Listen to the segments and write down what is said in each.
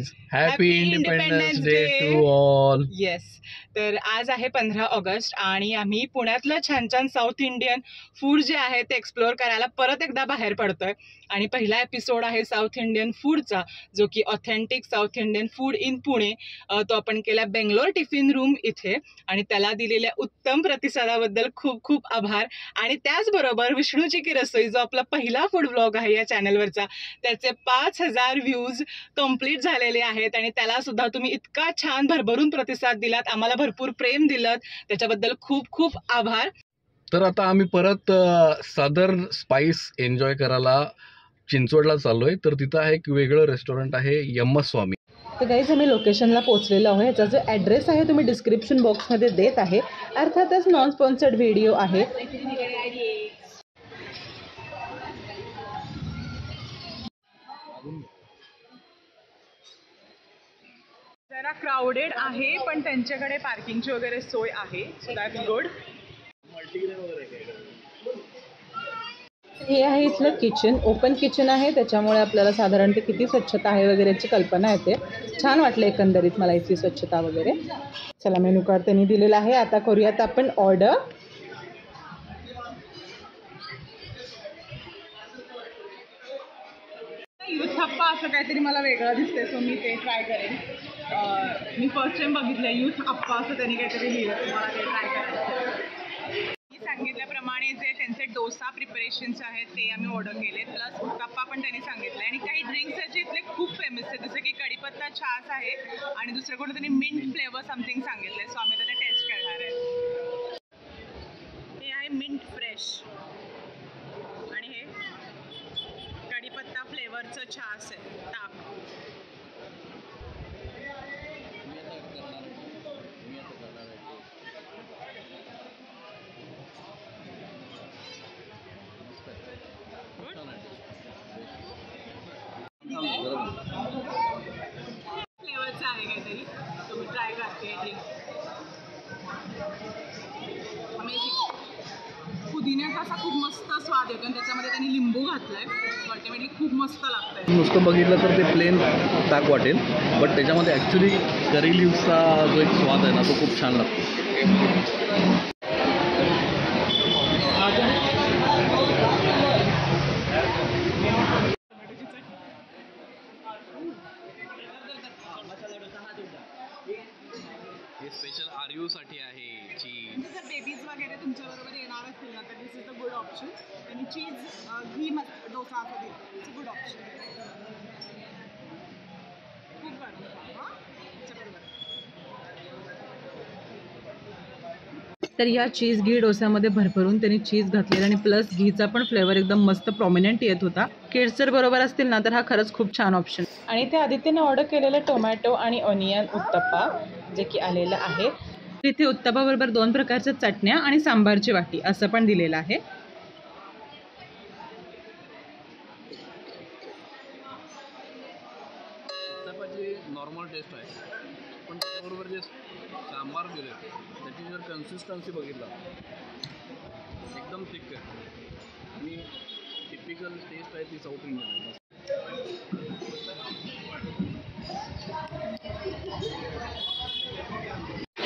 Guys, happy independence day to all. Yes, तर आज आहे 15 ऑगस्ट आणि आम्ही पुण्यातलं छान छान साऊथ इंडियन फूड जे आहे ते एक्सप्लोअर करायला परत एकदा बाहेर पडतोय. आणि पहिला एपिसोड आहे साऊथ इंडियन फूडचा, जो की authentic south Indian food in Pune. तो आपण केला बेंगलोर टिफिन रूम इथे, आणि त्याला दिलेल्या उत्तम प्रतिसादाबद्दल खूप खूप आभार. आणि त्याचबरोबर विष्णूची की रसोई, जो आपला पहिला फूड ब्लॉग आहे या चॅनलवरचा, त्याचे 5,000 व्ह्यूज कंप्लीट झालेले आहेत आणि त्याला सुद्धा तुम्ही इतका छान भरभरून प्रतिसाद दिलात, आम्हाला भरपूर प्रेम दिलं, त्याच्याबद्दल खूप खूप आभार. तर आता आम्ही परत सदर्न स्पाइस एन्जॉय करायला चिंचवडला चाललोय. तर तिथं आहे एक वेगळं रेस्टॉरंट आहे, यम्मस्वामी. तर गाईज, आम्ही लोकेशनला पोहोचलेलो आहे. ह्याचा जो ॲड्रेस आहे तुम्ही डिस्क्रिप्शन बॉक्समध्ये देत आहे. अर्थातच नॉन स्पॉन्सर्ड व्हिडिओ आहे. जरा क्राउडेड आहे, पण त्यांच्याकडे पार्किंगची वगैरे सोय आहे, सो दॅट्स गुड. हे आहे इथलं किचन, ओपन किचन आहे, त्याच्यामुळे आपल्याला साधारणतः किती स्वच्छता आहे वगैरेची कल्पना येते. छान वाटलं एकंदरीत मला इथली स्वच्छता वगैरे. चला, मेनू कार्ड त्यांनी दिलेला आहे. आता करूयात आपण ऑर्डर. युथप्पा असं काहीतरी मला वेगळं दिसतंय, सो मी ते ट्राय करेन. मी फर्स्ट टाइम बघितलं युथ अप्पा असं त्यांनी काहीतरी लिहिलं, मला ते ट्राय करायचं. मी सांगितल्याप्रमाणे जे त्यांचे डोसा प्रिपरेशन्स आहेत ते आम्ही ऑर्डर केले, प्लस उत्तप्पा पण त्यांनी सांगितलं. आणि काही ड्रिंक्स आहेत जे इथले खूप फेमस आहेत, जसं की कढीपत्ता छास आहे आणि दुसरं कोणतं त्यांनी मिंट फ्लेवर समथिंग सांगितलं, सो आम्ही त्याचा टेस्ट करणार आहे. हे आहे मिंट फ्रेश आणि हे कढीपत्ता फ्लेवरचं छास आहे, ताक. फ्लेवरचं आहे काहीतरी, तुम्ही ट्राय करते. अमेझिंग. पुदिन्याचा असा खूप मस्त स्वाद येतो आणि त्याच्यामध्ये त्यांनी लिंबू घातलाय, अल्टिमेटली खूप मस्त लागतंय. नुसतं बघितलं तर ते प्लेन ताक वाटेल, बट त्याच्यामध्ये ॲक्च्युली करी लिव्हचा जो एक स्वाद आहे ना, तो खूप छान लागतो. हे स्पेशल आरयू साठी आहे. चीज, जर बेबीज वगैरे तुमच्याबरोबर येणार असतील ना, तर दिस इज द गुड ऑप्शन. आणि चीज घी डोसा असं दिलं, इट्स अ गुड ऑप्शन. खूप बरं. हां, त्याच्याबरोबर. तर या चीज घी डोस्यामध्ये भरभरून त्यांनी चीज घातलेला आणि प्लस घीचा पण फ्लेवर एकदम मस्त प्रॉमिनंट येत होता. किड्स जर बरोबर असतील ना, तर हा खरंच खूप छान ऑप्शन. आणि ते आदित्यने ऑर्डर केलेलं टोमॅटो आणि ऑनियन उत्तप्पा जे की आलेलं आहे. इथे उत्तप्पाबरोबर 2 प्रकारच्या चटण्या आणि सांबारची वाटी असं पण दिलेलं आहे. उत्तप्पाची नॉर्मल टेस्ट आहे, पण त्याच्याबरोबर जे सांबार दिले त्याची जर कन्सिस्टन्सी बघितला एकदम थिक आहे आणि टिपिकल टेस्ट आहे ती साऊथ इंडियन आहे.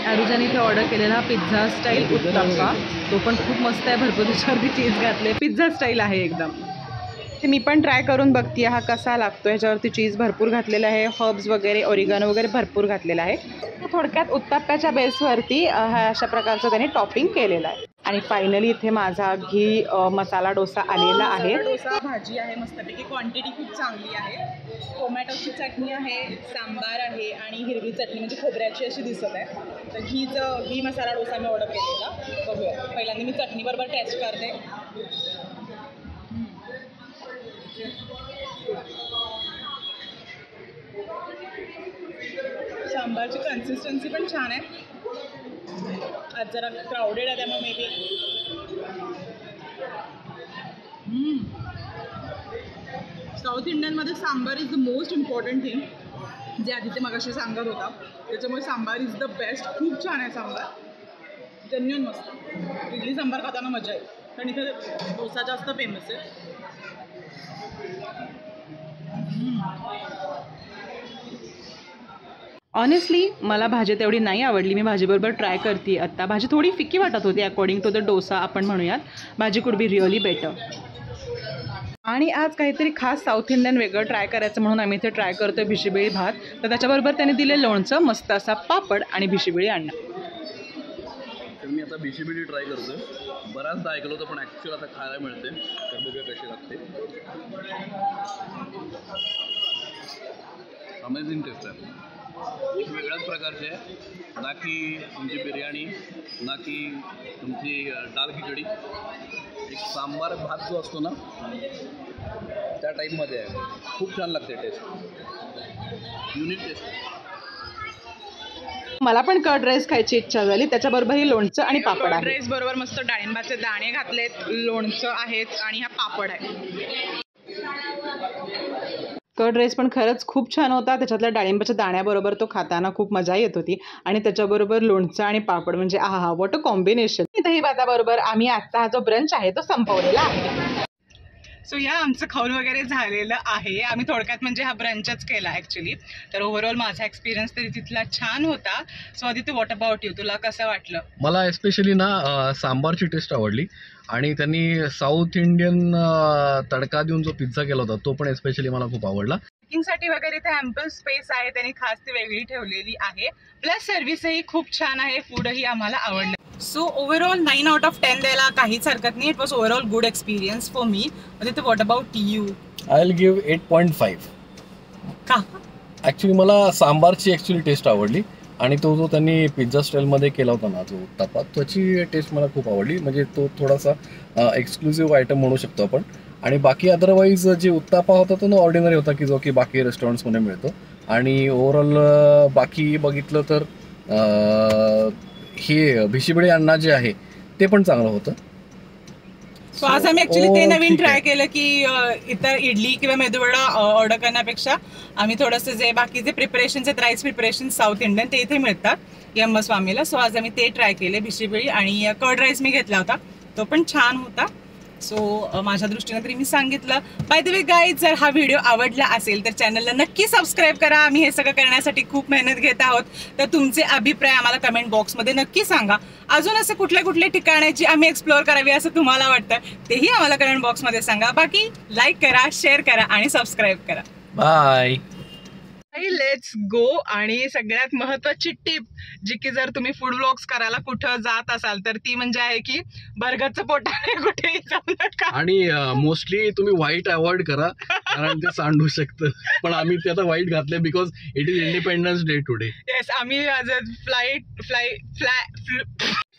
आरुजाने इथे ऑर्डर केलेला पिझ्झा स्टाईल उत्तप्पा, तो पण खूप मस्त आहे, भरपूर त्याच्यावरती चीज घातले, पिझ्झा स्टाईल आहे एकदम. ते मी पण ट्राय करून बघते हा कसा लागतो. ह्याच्यावरती चीज भरपूर घातलेला आहे, हर्ब्स वगैरे, ओरिगानो वगैरे भरपूर घातलेला आहे. थोडक्यात उत्तप्प्याच्या बेसवरती हा अशा प्रकारचं त्याने टॉपिंग केलेलं आहे. आणि फायनली इथे माझा घी मसाला डोसा आलेला आहे. डोसा भाजी आहे मस्तपैकी, क्वांटिटी खूप चांगली आहे. टोमॅटोची चटणी आहे, सांबार आहे आणि हिरवी चटणी म्हणजे खोबऱ्याची अशी दिसत आहे. तर घी मसाला डोसा मी ऑर्डर केलेला. बघूया, पहिल्यांदा मी चटणीबरोबर टेस्ट करते. सांबारची कन्सिस्टन्सी पण छान आहे. आज जरा क्राउडेड आहे त्यामुळे मे बी. साऊथ इंडियनमध्ये sambar is the most important thing, जे आधी ते मगाशी सांगत होता. त्याच्यामुळे सांबार इज द बेस्ट. खूप छान आहे सांबार, जेन्युइन मस्त. इडली सांबार खाताना मजा येईल, कारण इथे डोसा जास्त फेमस आहे. ऑनेस्टली मला भाजी तेवढी नाही आवडली. मी भाजीबरोबर ट्राय करते आत्ता. भाजी थोडी फिक्की वाटत होती अकॉर्डिंग टू द डोसा आपण म्हणूयात. भाजी कुड बी रिअली बेटर. आणि आज काहीतरी खास साऊथ इंडियन वेगळं ट्राय करायचं म्हणून आम्ही इथे ट्राय करतोय भिशीबिळी भात. तर त्याच्याबरोबर त्याने दिले लोणचं, मस्त असा पापड आणि भिशीबिळी अण्णा. तर मी आता भिशीबिळी ट्राय करतोय. बऱ्याचदा ऐकलं होतं पण ॲक्च्युअल आता खायला मिळते. तर बघूया कशी लागते. अमेझिंग टेस्ट आहे. वेगळ्याच प्रकारचे आहे. ना की तुमची बिर्याणी, ना की तुमची दाल खिचडी. एक सांबार भात जो असतो ना त्या टाईपमध्ये आहे. खूप छान लागते टेस्ट. Unique taste. मला पण कर्ड राईस खायची इच्छा झाली. त्याच्याबरोबर ही लोणचं आणि पापड आहे. कर्ड राईस बरोबर मस्त डाळिंबाचे दाणे घातलेत, लोणचं आहेत आणि हा पापड आहे. कर्ड राईस पण खरंच खूप छान होता. त्याच्यातल्या डाळिंबाच्या दाण्याबरोबर तो खाताना खूप मजा येत होती आणि त्याच्याबरोबर लोणचं आणि पापड म्हणजे आहा व्हॉट अ कॉम्बिनेशन. दही भाताबरोबर आम्ही आजचा हा जो ब्रंच आहे तो संपवलेला आहे. सो या आमचं खाऊन वगैरे झालेलं आहे. आम्ही थोडक्यात म्हणजे हा ब्रंचच केला ॲक्च्युली. तर ओव्हरऑल माझा एक्सपिरियन्स तरी तिथला छान होता. So Aditya, what about you? तुला कसं वाटलं? मला एस्पेशली ना सांबारची टेस्ट आवडली आणि त्यांनी साऊथ इंडियन तडका देऊन जो पिझ्झा केला होता तो पण एस्पेशली मला खूप आवडला. साठी वगैरे इथे ॲम्पल स्पेस आहे. त्यांनी खास ती वेगळी ठेवलेली आहे. प्लस सर्व्हिसही खूप छान आहे. फूडही आम्हाला आवडलं. सो ओव्हरऑल 9 out of 10 द्यायला काहीच हरकत नाही. It was overall good experience for me. म्हणजे what about you? I will give 8.5. का? ॲक्च्युली मला सांबारची टेस्ट आवडली आणि तो जो त्यांनी पिझ्झा स्टाईलमध्ये केला होता ना जो उत्तापा, त्याची टेस्ट मला खूप आवडली. म्हणजे तो थोडासा एक्सक्लुझिव्ह आयटम म्हणू शकतो आपण. आणि बाकी अदरवाईज जे उत्तापा होता तो ऑर्डिनरी होता की जो की बाकी रेस्टॉरंट्समध्ये मिळतो. आणि ओव्हरऑल बाकी बघितलं तर हे भिशीबिळी अण्णा जे आहे ते पण चांगलं होतं. सो आज आम्ही ॲक्च्युली ते नवीन ट्राय केलं की इतर इडली किंवा मेदूवडा ऑर्डर करण्यापेक्षा आम्ही थोडंसं जे बाकीचे प्रिपरेशन्स आहेत, राईस प्रिपरेशन साऊथ इंडियन, ते इथे मिळतात एम स्वामीला. सो आज आम्ही ते ट्राय केले भिशीबिळी. आणि कर्ड राईस मी घेतला होता, तो पण छान होता. सो माझ्या दृष्टीने तरी मी सांगितलं. बाय द वे गाईज, जर हा व्हिडिओ आवडला असेल तर चॅनलला नक्की सबस्क्राईब करा. आम्ही हे सगळं करण्यासाठी खूप मेहनत घेत आहोत. तर तुमचे अभिप्राय आम्हाला कमेंट बॉक्समध्ये नक्की सांगा. अजून असं कुठले ठिकाणे जी आम्ही एक्सप्लोअर करावी असं तुम्हाला वाटतं तेही आम्हाला कमेंट बॉक्समध्ये सांगा. बाकी लाईक करा, शेअर करा आणि सबस्क्राईब करा. बाय. Let's go. आणि सगळ्यात महत्त्वाची टिप जी की जर तुम्ही फूड व्लॉग्स करायला कुठं जात असाल तर ती म्हणजे आहे की बर्गरचं पोटाने कुठेही जाऊ नका. आणि मोस्टली तुम्ही व्हाईट अवॉइड करा कारण ते सांडू शकतं. पण आम्ही ते आता व्हाईट घातले because it is independence day today. Yes, आम्ही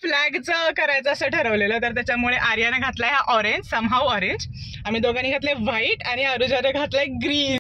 फ्लॅगचं करायचं असं ठरवलेलं. तर त्याच्यामुळे आर्याने घातलाय हा ऑरेंज, समहाव ऑरेंज. आम्ही दोघांनी घातले व्हाईट आणि अरुजाने घातलाय ग्रीन.